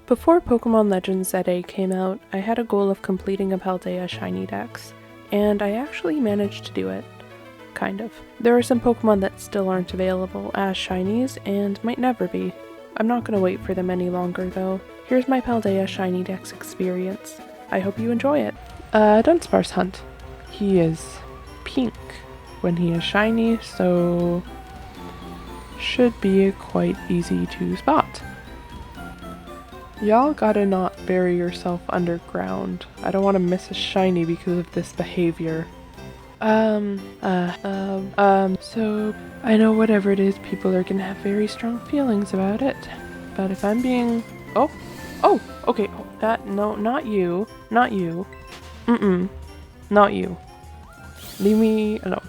Before Pokemon Legends ZA came out, I had a goal of completing a Paldea shiny dex, and I actually managed to do it. Kind of. There are some Pokemon that still aren't available as shinies, and might never be. I'm not gonna wait for them any longer though. Here's my Paldea shiny dex experience. I hope you enjoy it. Dunsparce Hunt. He is pink when he is shiny, so should be quite easy to spot. Y'all gotta not bury yourself underground. I don't want to miss a shiny because of this behavior. So I know whatever it is, people are gonna have very strong feelings about it. But if I'm being... Oh, okay, no, not you. Not you. Not you. Leave me alone.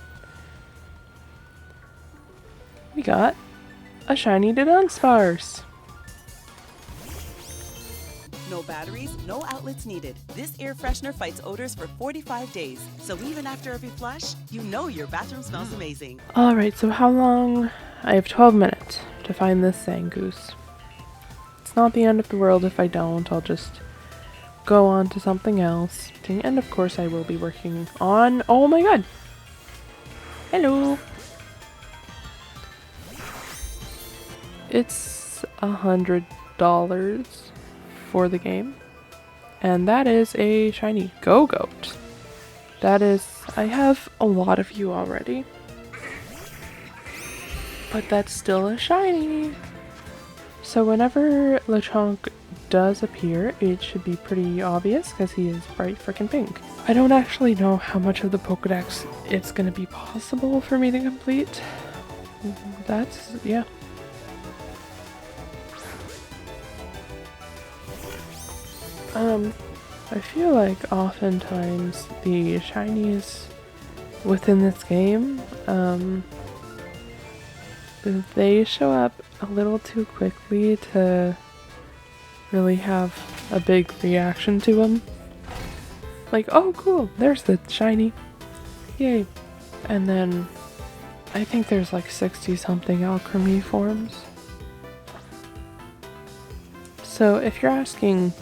We got a shiny Dudunsparce. No batteries, no outlets needed. This air freshener fights odors for 45 days. So even after every flush, you know your bathroom smells amazing. Alright, so how long? I have 12 minutes to find this Zangoose. It's not the end of the world if I don't. I'll just go on to something else. And of course I will be working on... Oh my god! Hello! It's $100 for the game, and that is a shiny Go-Goat. That is, I have a lot of you already, but that's still a shiny. So whenever Lechonk does appear, it should be pretty obvious because he is bright freaking pink. I don't actually know how much of the Pokedex it's gonna be possible for me to complete. That's, yeah. I feel like oftentimes the shinies within this game, they show up a little too quickly to really have a big reaction to them. Like, oh cool, there's the shiny, yay. And then I think there's like 60 something alchemy forms. So if you're asking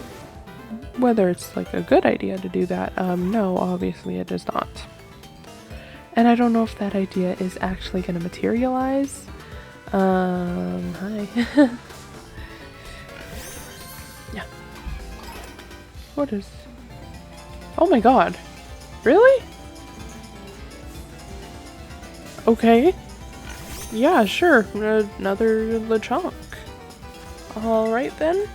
whether it's like a good idea to do that, no, obviously it is not. And I don't know if that idea is actually going to materialize. Hi. Yeah. What is... Oh my god. Really? Okay. Yeah, sure. Another Lechonk. Alright then.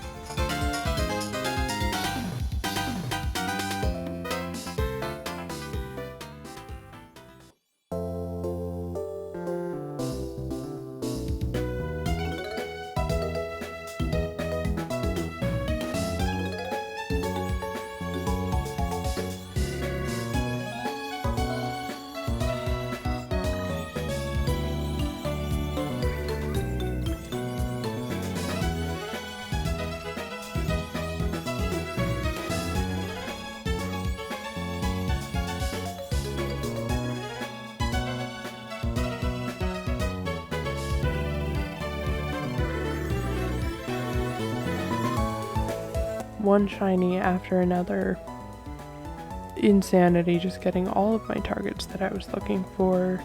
One shiny after another. Insanity, just getting all of my targets that I was looking for.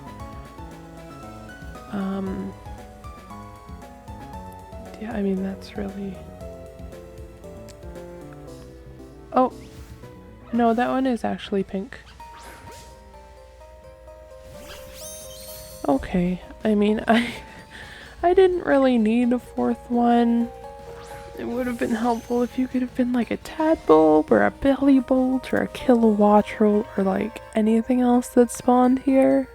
Yeah, I mean, that's really... Oh! No, that one is actually pink. Okay, I mean, I didn't really need a fourth one. It would have been helpful if you could have been like a Tadbulb or a Bellybolt or a Kilowattrel or like anything else that spawned here.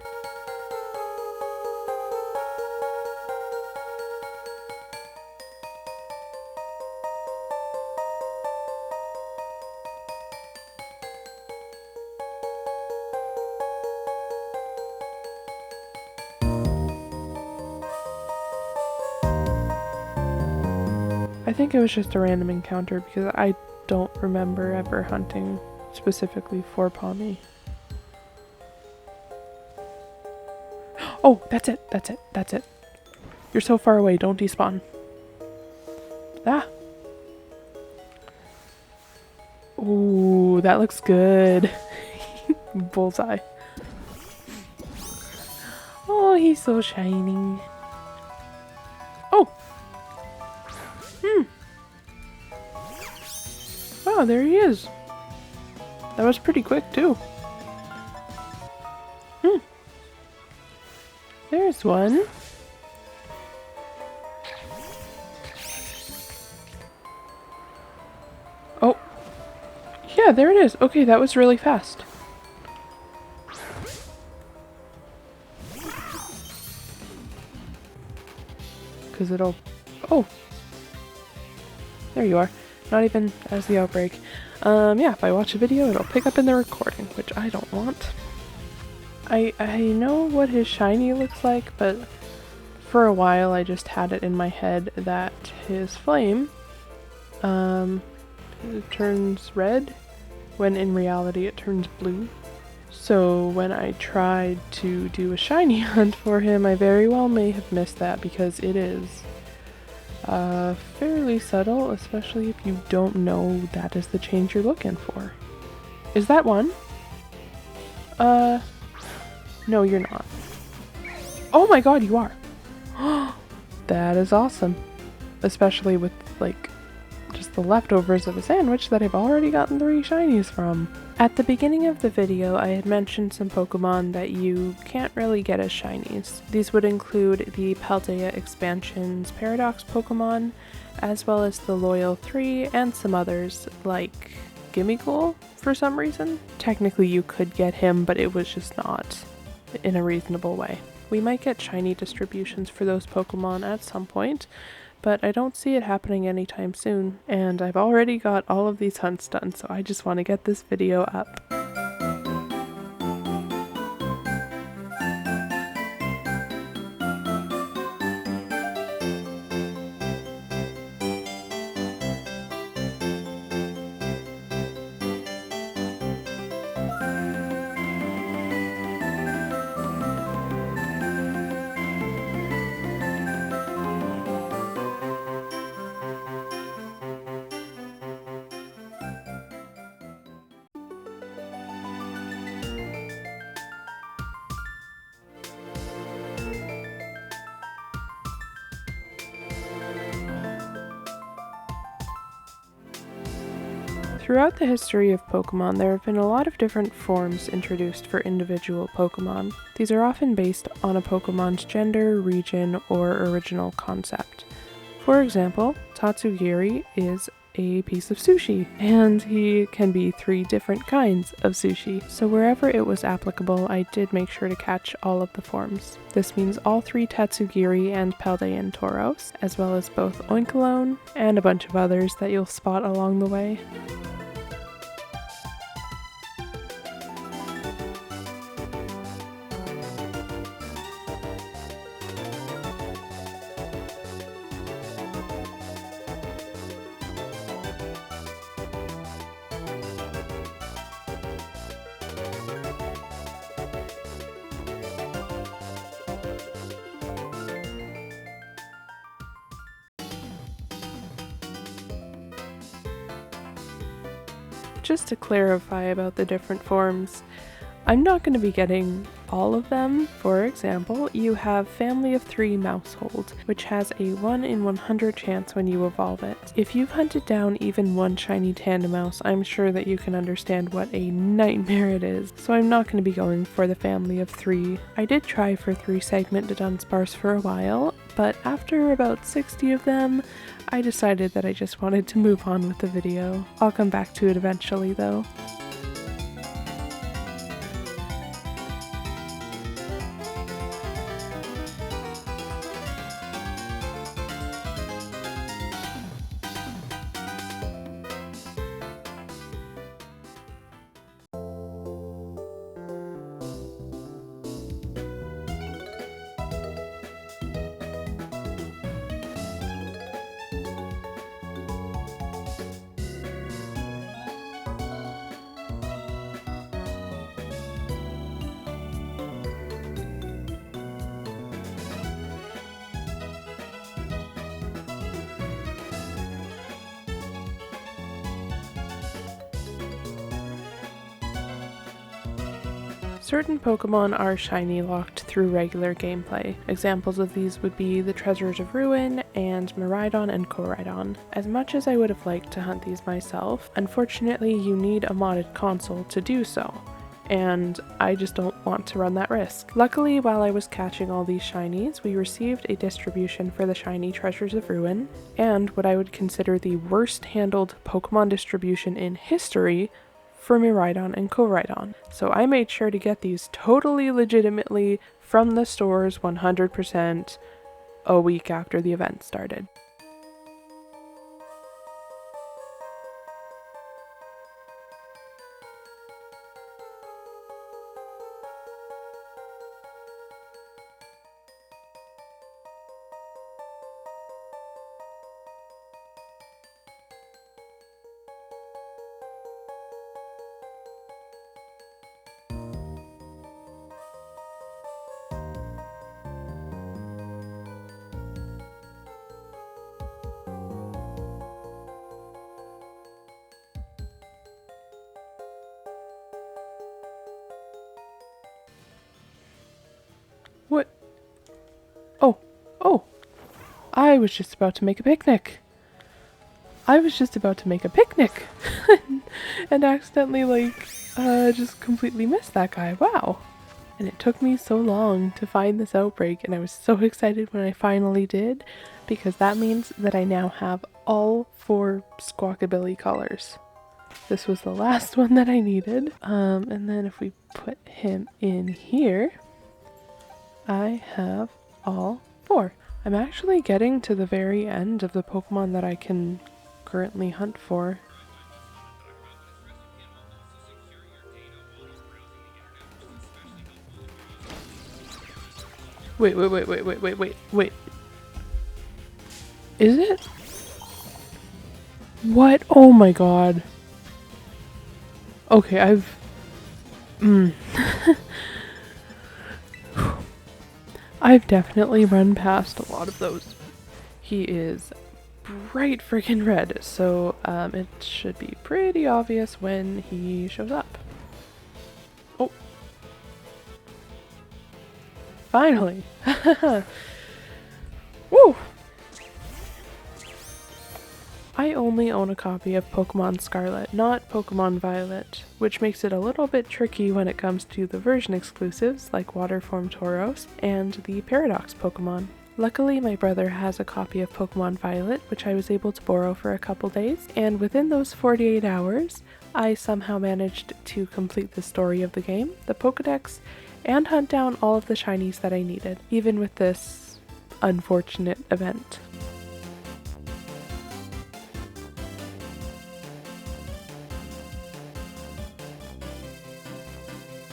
I think it was just a random encounter because I don't remember ever hunting specifically for Pommy. Oh, that's it, that's it, that's it. You're so far away, don't despawn. Ah! Ooh, that looks good. Bullseye. Oh, he's so shiny. Oh! Wow, there he is. That was pretty quick, too. There's one. Oh. Yeah, there it is. Okay, that was really fast. Because it'll... Oh. There you are. Not even as the outbreak. Yeah, if I watch a video, it'll pick up in the recording, which I don't want. I know what his shiny looks like, but for a while I just had it in my head that his flame it turns red, when in reality it turns blue. So when I tried to do a shiny hunt for him, I very well may have missed that because it is fairly subtle, especially if you don't know that is the change you're looking for. Is that one? No, you're not. Oh my god, you are! That is awesome. Especially with, like, just the leftovers of a sandwich that I've already gotten 3 shinies from. At the beginning of the video, I had mentioned some Pokemon that you can't really get as shinies. These would include the Paldea expansion's Paradox Pokemon, as well as the Loyal 3 and some others, like Gimmighoul for some reason. Technically you could get him, but it was just not in a reasonable way. We might get shiny distributions for those Pokemon at some point, but I don't see it happening anytime soon, and I've already got all of these hunts done, so I just want to get this video up. Throughout the history of Pokemon, there have been a lot of different forms introduced for individual Pokemon. These are often based on a Pokemon's gender, region, or original concept. For example, Tatsugiri is a piece of sushi, and he can be 3 different kinds of sushi. So wherever it was applicable, I did make sure to catch all of the forms. This means all 3 Tatsugiri and Paldean Tauros, as well as both Oinkologne and a bunch of others that you'll spot along the way. Just to clarify about the different forms, I'm not going to be getting all of them. For example, you have Family of 3 Mousehold, which has a 1 in 100 chance when you evolve it. If you've hunted down even one shiny Tandemaus, I'm sure that you can understand what a nightmare it is, so I'm not going to be going for the Family of 3. I did try for 3 Segment Dudunsparce for a while, but after about 60 of them, I decided that I just wanted to move on with the video. I'll come back to it eventually though. Certain Pokemon are shiny locked through regular gameplay. Examples of these would be the Treasures of Ruin and Miraidon and Koraidon. As much as I would have liked to hunt these myself, unfortunately you need a modded console to do so, and I just don't want to run that risk. Luckily, while I was catching all these shinies, we received a distribution for the shiny Treasures of Ruin, and what I would consider the worst handled Pokemon distribution in history for Miraidon and Koraidon. So I made sure to get these totally legitimately from the stores 100% a week after the event started. What? Oh, I was just about to make a picnic. And accidentally, just completely missed that guy. Wow. And it took me so long to find this outbreak, and I was so excited when I finally did, because that means that I now have all 4 Squawkabilly colors. This was the last one that I needed. And then if we put him in here, I have all 4. I'm actually getting to the very end of the Pokemon that I can currently hunt for. Wait. Is it? What? Oh my god. Okay, I've definitely run past a lot of those. He is bright freaking red, so it should be pretty obvious when he shows up. Oh. Finally! Woo! I only own a copy of Pokemon Scarlet, not Pokemon Violet, which makes it a little bit tricky when it comes to the version exclusives like Waterform Tauros and the Paradox Pokemon. Luckily, my brother has a copy of Pokemon Violet, which I was able to borrow for a couple days, and within those 48 hours, I somehow managed to complete the story of the game, the Pokedex, and hunt down all of the shinies that I needed, even with this unfortunate event.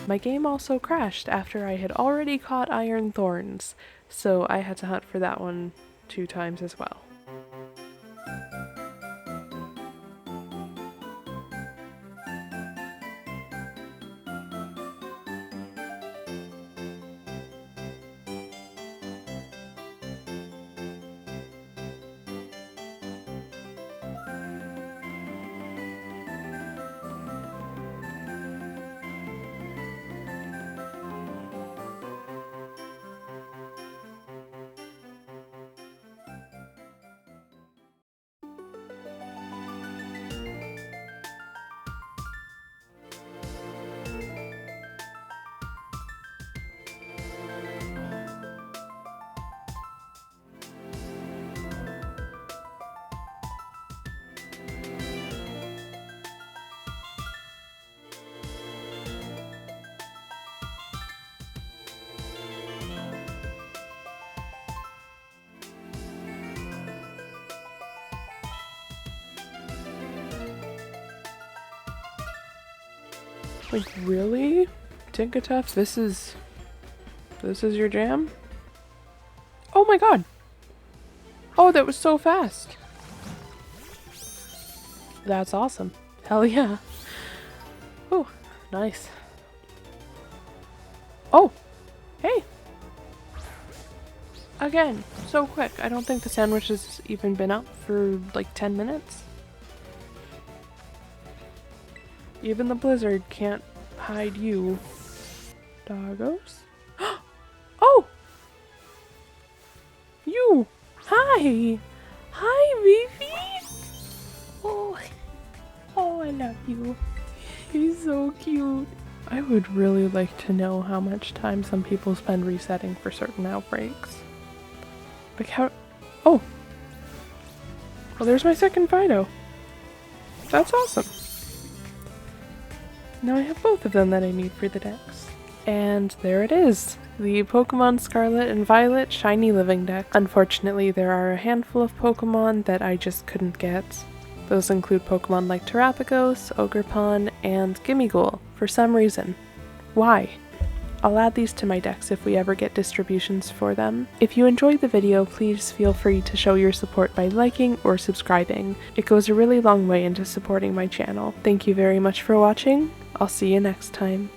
My game also crashed after I had already caught Iron Thorns, so I had to hunt for that one 2 times as well. Like, really? Tinkatuff, this is your jam? Oh my god! Oh, that was so fast! That's awesome. Hell yeah. Oh, nice. Oh! Hey! Again, so quick. I don't think the sandwich has even been up for like 10 minutes. Even the blizzard can't hide you. Doggos. Oh! You! Hi! Hi, baby! Oh, I love you. He's so cute. I would really like to know how much time some people spend resetting for certain outbreaks. Like how... Oh! Well, there's my second Fido. That's awesome. Now I have both of them that I need for the decks. And there it is! The Pokemon Scarlet and Violet Shiny Living Deck. Unfortunately, there are a handful of Pokemon that I just couldn't get. Those include Pokemon like Terapagos, Ogerpon, and Gimmighoul, for some reason. Why? I'll add these to my decks if we ever get distributions for them. If you enjoyed the video, please feel free to show your support by liking or subscribing. It goes a really long way into supporting my channel. Thank you very much for watching. I'll see you next time.